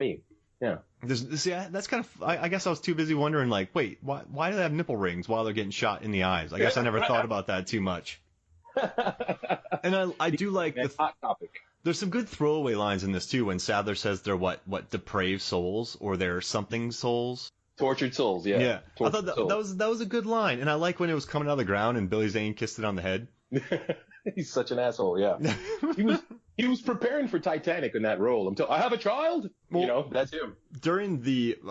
Me. Yeah. See, that's kind of. I guess I was too busy wondering, like, wait, why do they have nipple rings while they're getting shot in the eyes? I guess I never thought about that too much. And I do like hot topic. There's some good throwaway lines in this too. When Sadler says they're what depraved souls, or they're something souls. Tortured souls, yeah. Yeah, Tortured I thought that was a good line, and I like when it was coming out of the ground and Billy Zane kissed it on the head. He's such an asshole, yeah. He was preparing for Titanic in that role. I have a child. Well, that's him. During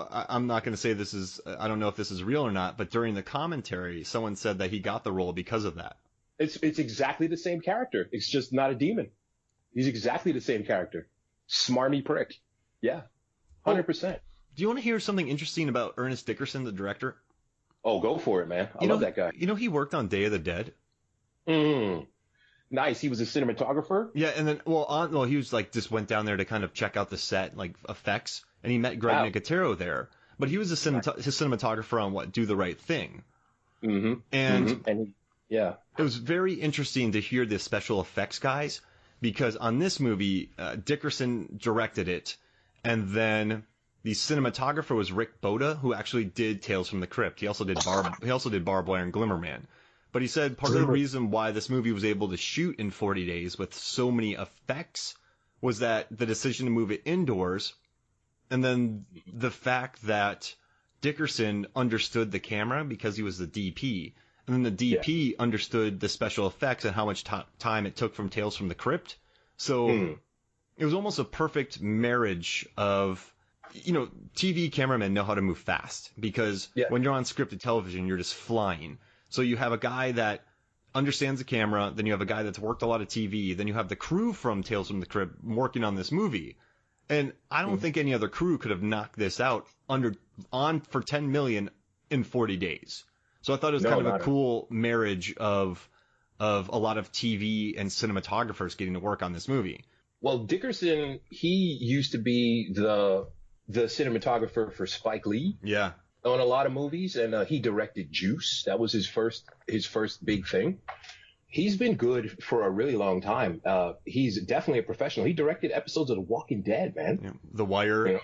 I'm not going to say this is. I don't know if this is real or not, but during the commentary, someone said that he got the role because of that. It's exactly the same character. It's just not a demon. He's exactly the same character. Smarmy prick. Yeah, 100%. Do you want to hear something interesting about Ernest Dickerson, the director? Oh, go for it, man. I love that guy. He worked on Day of the Dead. Nice. He was a cinematographer. Yeah, and then he was like just went down there to kind of check out the set, like effects, and he met Greg Nicotero there. But he was his cinematographer on Do the Right Thing. Mm-hmm. And it was very interesting to hear the special effects guys, because on this movie, Dickerson directed it, and then the cinematographer was Rick Boda, who actually did Tales from the Crypt. He also did Barbed Wire and Glimmerman. But he said part of the reason why this movie was able to shoot in 40 days with so many effects was that the decision to move it indoors, and then the fact that Dickerson understood the camera because he was the DP, and then the DP understood the special effects and how much time it took from Tales from the Crypt. So it was almost a perfect marriage of, TV cameramen know how to move fast, because when you're on scripted television, you're just flying. So you have a guy that understands the camera, then you have a guy that's worked a lot of TV, then you have the crew from Tales from the Crypt working on this movie. And I don't think any other crew could have knocked this out for $10 million in 40 days. So I thought it was kind of a cool marriage of a lot of TV and cinematographers getting to work on this movie. Well, Dickerson, he used to be the cinematographer for Spike Lee. Yeah. On a lot of movies, and he directed Juice. That was his first big thing. He's been good for a really long time. He's definitely a professional. He directed episodes of The Walking Dead, man. Yeah. The Wire,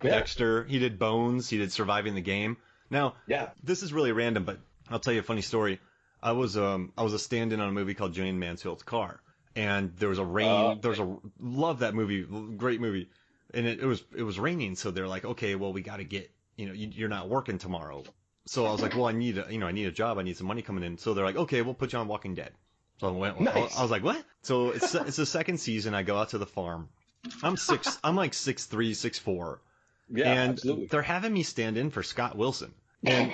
Dexter. He did Bones. He did Surviving the Game. Now, this is really random, but I'll tell you a funny story. I was a stand-in on a movie called Jane Mansfield's Car, and there was a rain. Love that movie, great movie, and it was raining, so they're like, okay, well, we got to get. You're not working tomorrow. So I was like, well, I need a job. I need some money coming in. So they're like, okay, we'll put you on Walking Dead. So I went, nice. I was like, what? So it's the second season. I go out to the farm. I'm like 6'3", 6'4". Yeah, and absolutely. They're having me stand in for Scott Wilson. And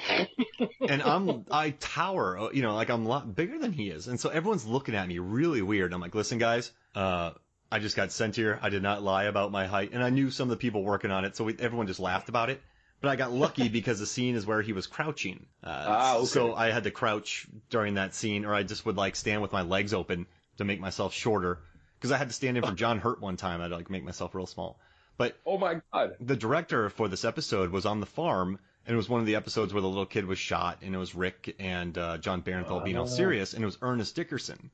I tower, like I'm a lot bigger than he is. And so everyone's looking at me really weird. I'm like, listen, guys, I just got sent here. I did not lie about my height. And I knew some of the people working on it. So everyone just laughed about it. But I got lucky because the scene is where he was crouching. Okay. So I had to crouch during that scene, or I just would stand with my legs open to make myself shorter. Because I had to stand in for John Hurt one time. I had to make myself real small. But oh my God, the director for this episode was on the farm, and it was one of the episodes where the little kid was shot, and it was Rick and John Barenthal being all serious, and it was Ernest Dickerson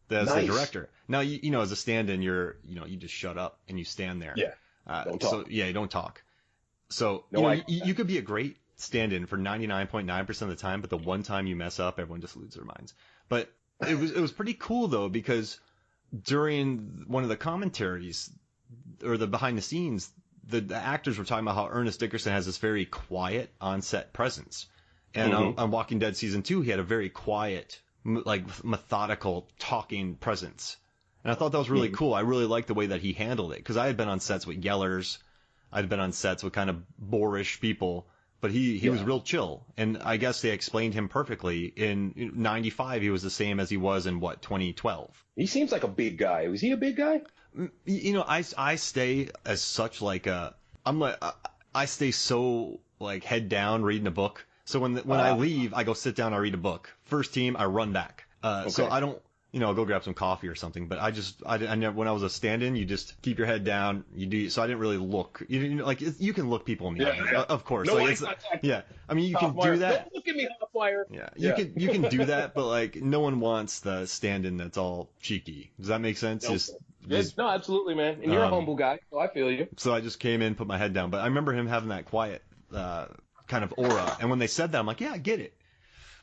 that's the director. Now, as a stand-in, you just shut up and you stand there. Yeah. Don't talk. Don't talk. So, you could be a great stand-in for 99.9% of the time, but the one time you mess up, everyone just loses their minds. But it was pretty cool, though, because during one of the commentaries, or the behind the scenes, the actors were talking about how Ernest Dickerson has this very quiet on-set presence. And on Walking Dead Season 2, he had a very quiet, methodical talking presence. And I thought that was really cool. I really liked the way that he handled it, because I had been on sets with yellers. I'd been on sets with kind of boorish people, but he was real chill. And I guess they explained him perfectly. In 95, he was the same as he was in 2012. He seems like a big guy. Was he a big guy? I stay as such I stay so head down reading a book. So when I leave, I go sit down, I read a book. First team, I run back. So I don't. I'll go grab some coffee or something. But I never, when I was a stand-in, you just keep your head down. You do. So I didn't really look. You can look people in the eye, of course. No eye contact. Yeah. I mean, you can do that. Don't look at me, Hotwire. Yeah. You can do that, but no one wants the stand-in that's all cheeky. Does that make sense? Nope. Just Yes, no, absolutely, man. And you're a humble guy, so I feel you. So I just came in, put my head down. But I remember him having that quiet kind of aura. And when they said that, I'm like, yeah, I get it.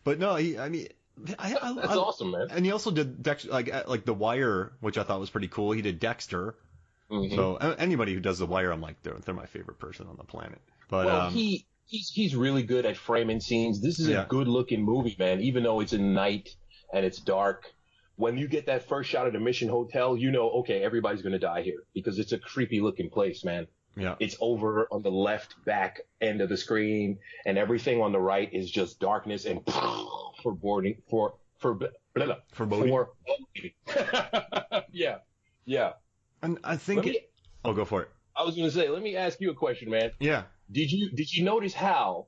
But no, that's awesome, man. And he also did like The Wire, which I thought was pretty cool. He did Dexter. Mm-hmm. So anybody who does The Wire, I'm like, they're my favorite person on the planet. But well, he's really good at framing scenes. This is a good looking movie, man. Even though it's at night and it's dark, when you get that first shot of the Mission Hotel, you know, okay, everybody's gonna die here because it's a creepy looking place, man. Yeah. It's over on the left back end of the screen, and everything on the right is just darkness and foreboding. Yeah. And I think go for it. I was gonna say, let me ask you a question, man. Yeah. Did you notice how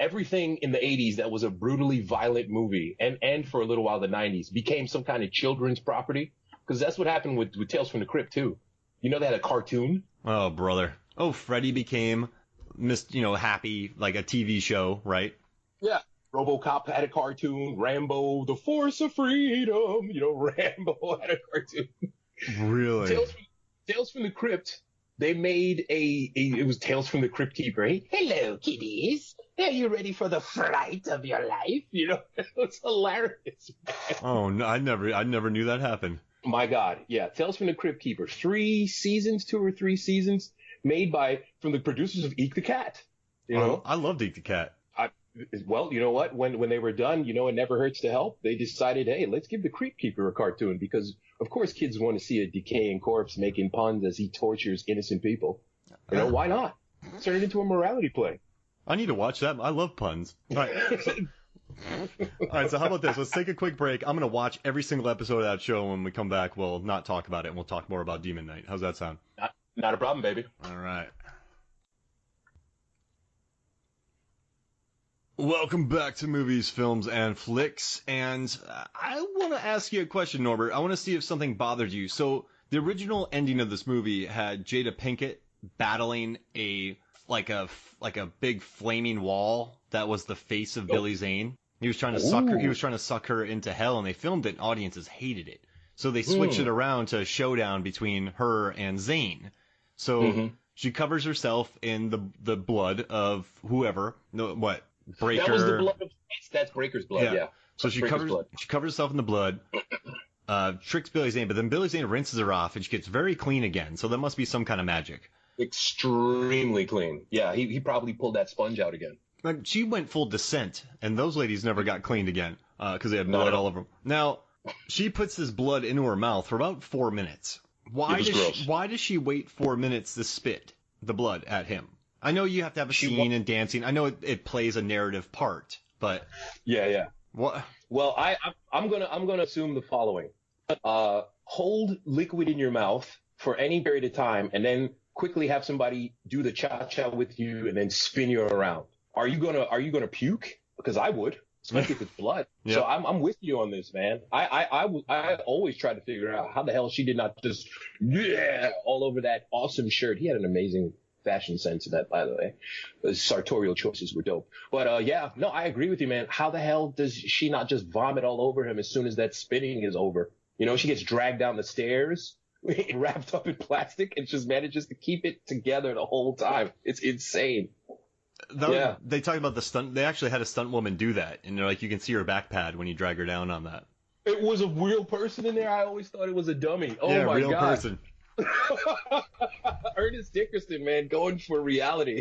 everything in the 80s that was a brutally violent movie and for a little while the 90s became some kind of children's property? Because that's what happened with Tales from the Crypt too. You know, they had a cartoon. Oh, brother. Oh, Freddy became Happy, like a TV show, right? Yeah. RoboCop had a cartoon. Rambo, The Force of Freedom. You know, Rambo had a cartoon. Really? Tales from the Crypt. They made it was Tales from the Crypt Keeper. Hey, hello, kiddies. Are you ready for the fright of your life? You know, it's hilarious, man. Oh, no, I never knew that happened. My God, yeah. Tales from the Crypt Keeper. 2 or 3 seasons, made from the producers of Eek the Cat. You know? I loved Eek the Cat. Well, you know what? When they were done, you know, it never hurts to help. They decided, hey, let's give the Crypt Keeper a cartoon because, of course, kids want to see a decaying corpse making puns as he tortures innocent people. You know, why not? Turn it into a morality play. I need to watch that. I love puns. All right. All right, so how about this? Let's take a quick break. I'm going to watch every single episode of that show. When we come back, we'll not talk about it, and we'll talk more about Demon Knight. How's that sound? Not a problem, baby. All right. Welcome back to Movies, Films, and Flicks. And I want to ask you a question, Norbert. I want to see if something bothered you. So the original ending of this movie had Jada Pinkett battling a big flaming wall that was the face of Billy Zane. He was trying to suck her. He was trying to suck her into hell, and they filmed it. And audiences hated it, so they switched it around to a showdown between her and Zane. So she covers herself in the blood of whoever. No, what? Breaker. That was the blood of, that's Breaker's blood, yeah. So she covers herself in the blood, tricks Billy Zane, but then Billy Zane rinses her off, and she gets very clean again. So that must be some kind of magic. Extremely clean. Yeah, he probably pulled that sponge out again. Like, she went full Descent, and those ladies never got cleaned again because they had blood all over them. Now, she puts this blood into her mouth for about 4 minutes. Why does she wait 4 minutes to spit the blood at him? I know you have to have a scene and dancing. I know it plays a narrative part, but yeah. What? Well, I'm gonna assume the following: hold liquid in your mouth for any period of time, and then quickly have somebody do the cha-cha with you, and then spin you around. Are you gonna puke? Because I would, especially if it's blood. Yep. So I'm with you on this, man. I always try to figure out how the hell she did not just all over that awesome shirt. He had an amazing fashion sense of that, by the way. The sartorial choices were dope. But I agree with you, man. How the hell does she not just vomit all over him as soon as that spinning is over? You know, she gets dragged down the stairs, wrapped up in plastic, and just manages to keep it together the whole time. It's insane. They talk about the stunt. They actually had a stunt woman do that, and you can see her back pad when you drag her down on that. It was a real person in there. I always thought it was a dummy. Oh yeah, my real God. Person. Ernest Dickerson, man, going for reality.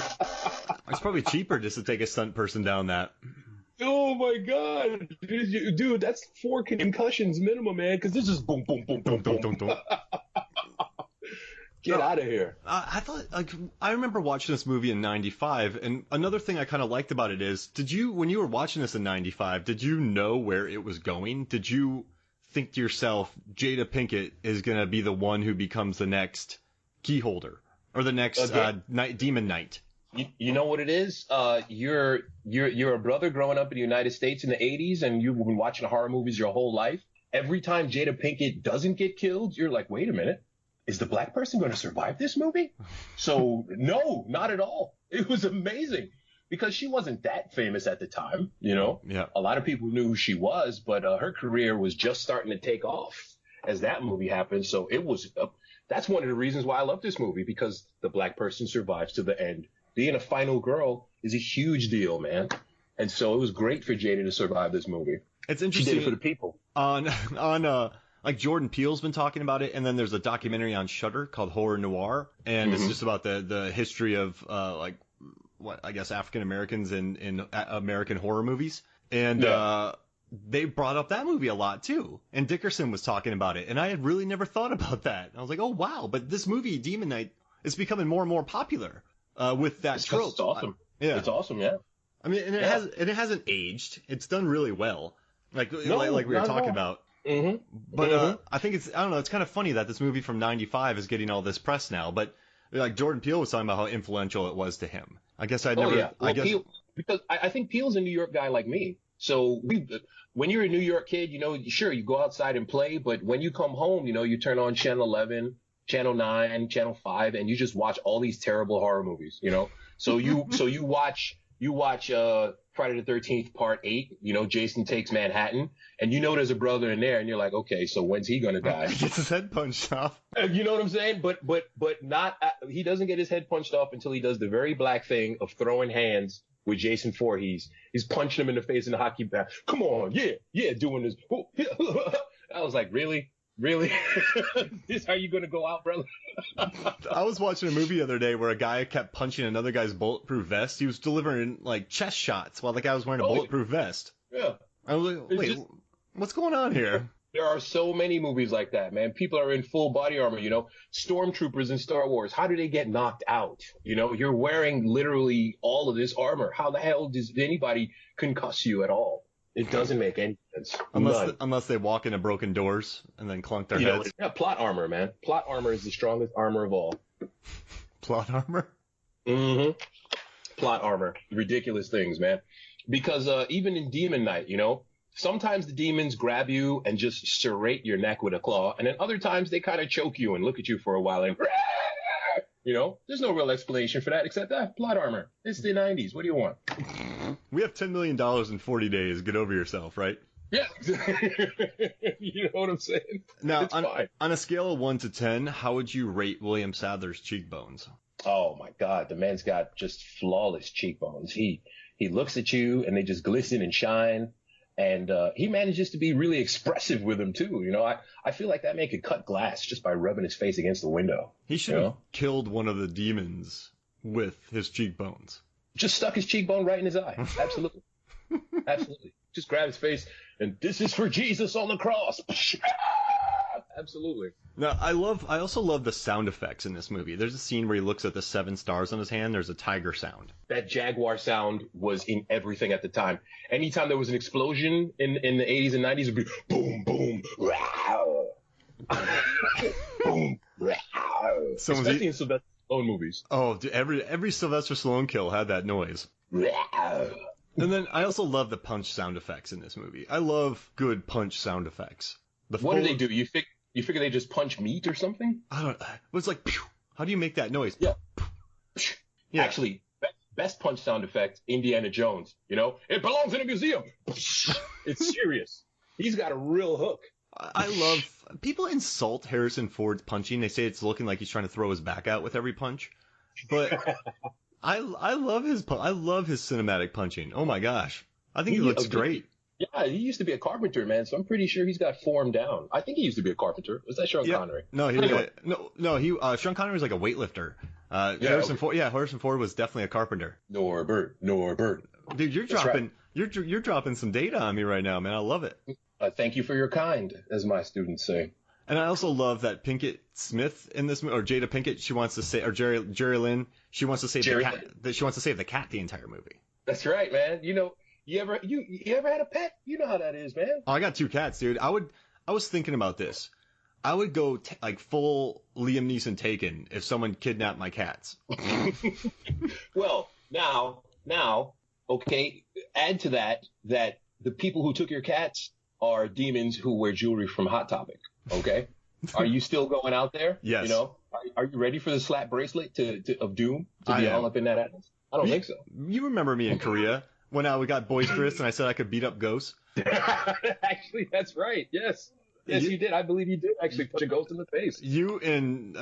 It's probably cheaper just to take a stunt person down that. Oh my God, dude, that's 4 concussions minimum, man. Because this is boom, boom, boom, boom, boom, boom. Get out of here. I remember watching this movie in '95, and another thing I kind of liked about it is, when you were watching this in '95, did you know where it was going? Did you think to yourself, Jada Pinkett is going to be the one who becomes the next key holder or the next Demon Knight? You know what it is? You're a brother growing up in the United States in the 80s, and you've been watching horror movies your whole life. Every time Jada Pinkett doesn't get killed, you're like, wait a minute. Is the black person going to survive this movie? So no, not at all. It was amazing because she wasn't that famous at the time. You know, yeah. A lot of people knew who she was, but her career was just starting to take off. as that movie happened. So it was, that's one of the reasons why I love this movie, because the black person survives to the end. Being a final girl is a huge deal, man. And so it was great for Jada to survive this movie. It's interesting. She did it for the people. Like Jordan Peele's been talking about it, and then there's a documentary on Shudder called Horror Noir, and it's just about the history of African Americans in American horror movies, and they brought up that movie a lot too. And Dickerson was talking about it, and I had really never thought about that. I was like, oh wow, but this movie Demon Knight is becoming more and more popular with that trope. It's awesome. It's awesome. Yeah. I mean, and it hasn't aged. It's done really well. Like we were talking about. But I think I don't know, it's kind of funny that this movie from 95 is getting all this press now, but like Jordan Peele was talking about how influential it was to him. I guess Peele, because I think Peele's a New York guy like me. So when you're a New York kid, sure, you go outside and play, but when you come home, you turn on Channel 11, Channel 9, Channel 5, and you just watch all these terrible horror movies, So you watch Friday the 13th Part 8, Jason Takes Manhattan, and there's a brother in there, and you're like, okay, so when's he gonna die? He gets his head punched off. You know what I'm saying? But not, he doesn't get his head punched off until he does the very black thing of throwing hands with Jason Voorhees. He's punching him in the face in the hockey bat. Come on, yeah, doing this. I was like, really? Really? This how you gonna go out, brother? I was watching a movie the other day where a guy kept punching another guy's bulletproof vest. He was delivering like chest shots while the guy was wearing a bulletproof vest. Yeah. I was like, wait, what's going on here? There are so many movies like that, man. People are in full body armor, Stormtroopers in Star Wars. How do they get knocked out? You're wearing literally all of this armor. How the hell does anybody concuss you at all? It doesn't make any sense. Unless they walk into broken doors and then clunk their heads. Plot armor, man. Plot armor is the strongest armor of all. Plot armor? Mm-hmm. Plot armor. Ridiculous things, man. Because even in Demon Knight, sometimes the demons grab you and just serrate your neck with a claw, and then other times they kind of choke you and look at you for a while and there's no real explanation for that except that plot armor. It's the 90s. What do you want? We have $10 million in 40 days. Get over yourself, right? Yeah. You know what I'm saying? Now, on a scale of 1 to 10, how would you rate William Sadler's cheekbones? Oh, my God. The man's got just flawless cheekbones. He looks at you, and they just glisten and shine. And he manages to be really expressive with them, too. I feel like that man could cut glass just by rubbing his face against the window. He should have killed one of the demons with his cheekbones. Just stuck his cheekbone right in his eye. Absolutely. Absolutely. Just grab his face, and this is for Jesus on the cross. Absolutely. Now, I also love the sound effects in this movie. There's a scene where he looks at the 7 stars on his hand. There's a tiger sound. That jaguar sound was in everything at the time. Anytime there was an explosion in the 80s and 90s, it would be boom, boom, wow. Boom, wow. Especially in Sylvester Stallone movies. Oh, dude, every Sylvester Stallone kill had that noise. Wow. And then I also love the punch sound effects in this movie. I love good punch sound effects. What do they do? You figure they just punch meat or something? I don't know. It's like, pew. How do you make that noise? Yeah. Yeah. Actually, best punch sound effect, Indiana Jones. It belongs in a museum. It's serious. He's got a real hook. I love, people insult Harrison Ford's punching. They say it's looking like he's trying to throw his back out with every punch. But I love his cinematic punching. Oh my gosh. I think he looks great. Yeah, he used to be a carpenter, man, so I'm pretty sure he's got form down. I think he used to be a carpenter. Was that Sean Connery? No, Sean Connery was like a weightlifter. Harrison Ford was definitely a carpenter. Norbert. Dude, you're dropping some data on me right now, man. I love it. Thank you for your kind, as my students say. And I also love that Pinkett Smith in this movie, or Jada Pinkett, she wants to say, or Jerry Lynn, she wants to save the cat. She wants to save the cat the entire movie. That's right, man. You ever had a pet? You know how that is, man. Oh, I got 2 cats, dude. I was thinking about this. I would go like full Liam Neeson Taken if someone kidnapped my cats. Well, now, okay, add to that the people who took your cats are demons who wear jewelry from Hot Topic. Okay, are you still going out there? Yes. Are you ready for the slap bracelet of doom to be all up in that atmosphere? I don't think so. You remember me in Korea when we got boisterous and I said I could beat up ghosts? Actually, that's right. Yes. Yes, you did. I believe you did actually punch a ghost in the face. You and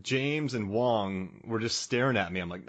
James and Wong were just staring at me. I'm like,